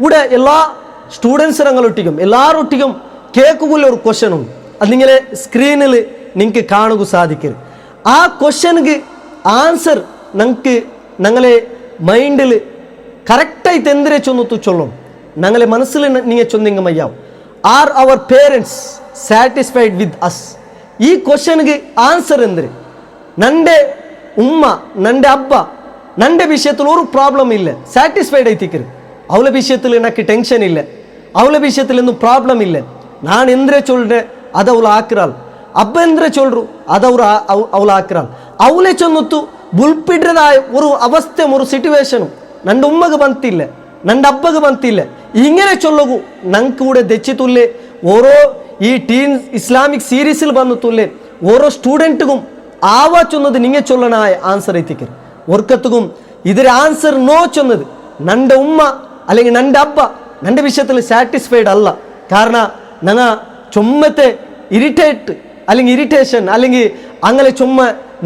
ഇവിടെ എല്ലാ സ്റ്റുഡൻസിനങ്ങളൊട്ടിക്കും എല്ലാവരൊട്ടിക്കും കേൾക്കുള്ള ഒരു ക്വസ്റ്റ്യനും അത് നിങ്ങളെ സ്ക്രീനിൽ നിങ്ങൾക്ക് കാണുക സാധിക്കും. ആ ക്വസ്റ്റ്യനുക്ക് ആൻസർ ഞങ്ങൾക്ക് ഞങ്ങളെ മൈൻഡിൽ കറക്റ്റായിട്ട് എന്തിനെ ചൊന്നത്തു ചൊല്ലും. ഞങ്ങളെ മനസ്സിൽ നിങ്ങൾ ചൊന്നിങ്ങ മയ്യാവും. Are our parents satisfied with us? ഈ ക്വസ്റ്റ്യനുക്ക് ആൻസർ എന്തിന്? നൻ്റെ ഉമ്മ നൻ്റെ അബ്ബ നൻ്റെ വിഷയത്തിൽ ഒരു പ്രോബ്ലം ഇല്ല, സാറ്റിസ്ഫൈഡ് ആയിത്തിക്കരുത്. അവളെ വിഷയത്തിൽ എനിക്ക് ടെൻഷൻ ഇല്ല, അവളെ വിഷയത്തിൽ ഒന്നും പ്രോബ്ലം ഇല്ല. ನಾನು ಎಂದ್ರೆ ಚೊಲ್ರೆ ಅದು ಅವಳು ಹಾಕಿರಲ್ಲ, ಅಬ್ಬ ಎಂದ್ರೆ ಚೊಲ್ರು ಅದು ಅವಳು ಹಾಕಿರಲ್ಲ. ಅವಳೇ ಚೊನ್ನೊತ್ತು ಬುಲ್ಪಿಡ್ರದಾಯ ഒരു അവസ്ഥ ഒരു സിറ്റുവേഷനും ನನ್ನ ഉമ്മക്ക് ಬಂತಿಲ್ಲ, ನನ್ನ ಅಬ್ಬಗೆ ಬಂತಿಲ್ಲ. ഇങ്ങനെ ചൊല്ലകൂ ഞങ്ങൾക്ക് കൂടെ ദച്ചിത്തുല്ലേ ഓരോ ഈ ടീൻ ഇസ്ലാമിക് സീരീസിൽ വന്നിട്ടുള്ളേ ഓരോ സ്റ്റുഡൻറ്റും ആവാ ചൊന്നത് നിങ്ങൾ ചൊല്ലനായ ആൻസർ എത്തിക്കരുത്. ഒർക്കത്തും ഇതിന് ആൻസർ നോ ചൊന്നത് നൻ്റെ ഉമ്മ അല്ലെങ്കിൽ നൻ്റെ അബ്ബ നൻ്റെ വിഷയത്തിൽ സാറ്റിസ്ഫൈഡ് അല്ല. കാരണം ഞങ്ങ ചുമ്മത്തെ ഇറിറ്റേറ്റ് അല്ലെങ്കിൽ ഇറിറ്റേഷൻ അല്ലെങ്കിൽ അങ്ങനെ ചുമ്മ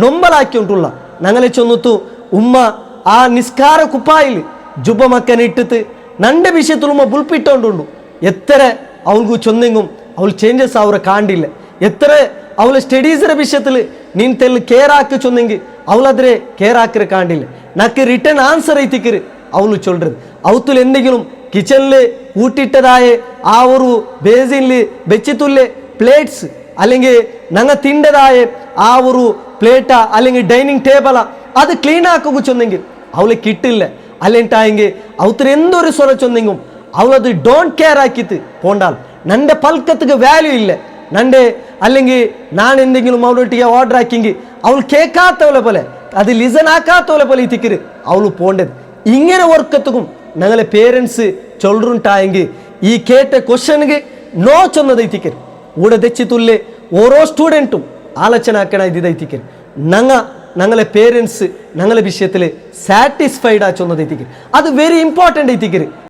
നൊമ്പലാക്കിയിട്ടുള്ള ഞങ്ങളെ ചൊന്നത്തു ഉമ്മ ആ നിസ്കാര കുപ്പായിൽ ജുബമക്കനിട്ടിട്ട് നൻ്റെ വിഷയത്തിൽ ഉമ്മ ബുൾപ്പിട്ടോണ്ടുണ്ടു. എത്ര അവൾക്ക് ചൊന്നെങ്കും അവൾ ചേഞ്ചസ് അവരെ കാണ്ടില്ല. എത്ര അവളെ സ്റ്റഡീസിന്റെ വിഷയത്തിൽ നീൻ തെല്ല് കെയർ ആക്കി ചൊന്നെങ്കിൽ അവളതിരെ കെയർ ആക്കിരെ കാണ്ടില്ല. നക്ക് റിട്ടേൺ ആൻസർ എത്തിക്കര് അവള് ചൊല്ലത്. അവത്തിൽ എന്തെങ്കിലും കിച്ചണിൽ ഊട്ടിട്ടതായ ആ ഒരു ബേസിനിൽ വെച്ചിട്ടുള്ള പ്ലേറ്റ്സ് അല്ലെങ്കിൽ ഞങ്ങൾ തിണ്ടതായ ആ ഒരു പ്ലേറ്റാ അല്ലെങ്കിൽ ഡൈനിങ് ടേബിളാ അത് ക്ലീൻ ആക്കുക ചൊന്നെങ്കിൽ അവളെ കിട്ടില്ല. അല്ലെങ്കിട്ടായെങ്കിൽ അവത്തിൽ എന്തൊരു സ്വര ചൊന്നെങ്കും അവളത് ഡോണ്ട് കെയർ ആക്കിത്ത് പോണ്ടാൽ നൻ്റെ പൽക്കത്തുക്ക് വാല്യൂ ഇല്ല. നൻ്റെ അല്ലെങ്കിൽ ഞാൻ എന്തെങ്കിലും അവളൊട്ടിಗೆ ഓർഡർ ആക്കിയെങ്കിൽ അവൾ കേൾക്കാത്തവളെ പോലെ അത് ലിസൺ ആക്കാത്തവളെ പോലെ ഇത്തിക്കര് അവൾ പോണ്ടത്. ഇങ്ങനെ ഓർക്കത്തുക്കും ഞങ്ങളെ പേരൻസ് ചൊല്ലുണ്ടായെങ്കിൽ ഈ കേട്ട ക്വസ്റ്റ്യനുക്ക് നോ ചൊന്നത് ഇത്തിക്കര് ഇവിടെ തെച്ചിത്തുള്ളേ ഓരോ സ്റ്റുഡൻറ്റും ആലോചന ആക്കണ ഇതൈത്തിക്കര് ഞങ്ങളെ പേരൻസ് ഞങ്ങളെ വിഷയത്തിൽ സാറ്റിസ്ഫൈഡ് ആ ചൊന്നത് എത്തിക്കര്. അത് വെരി ഇമ്പോർട്ടൻ്റ് എത്തിക്കര്.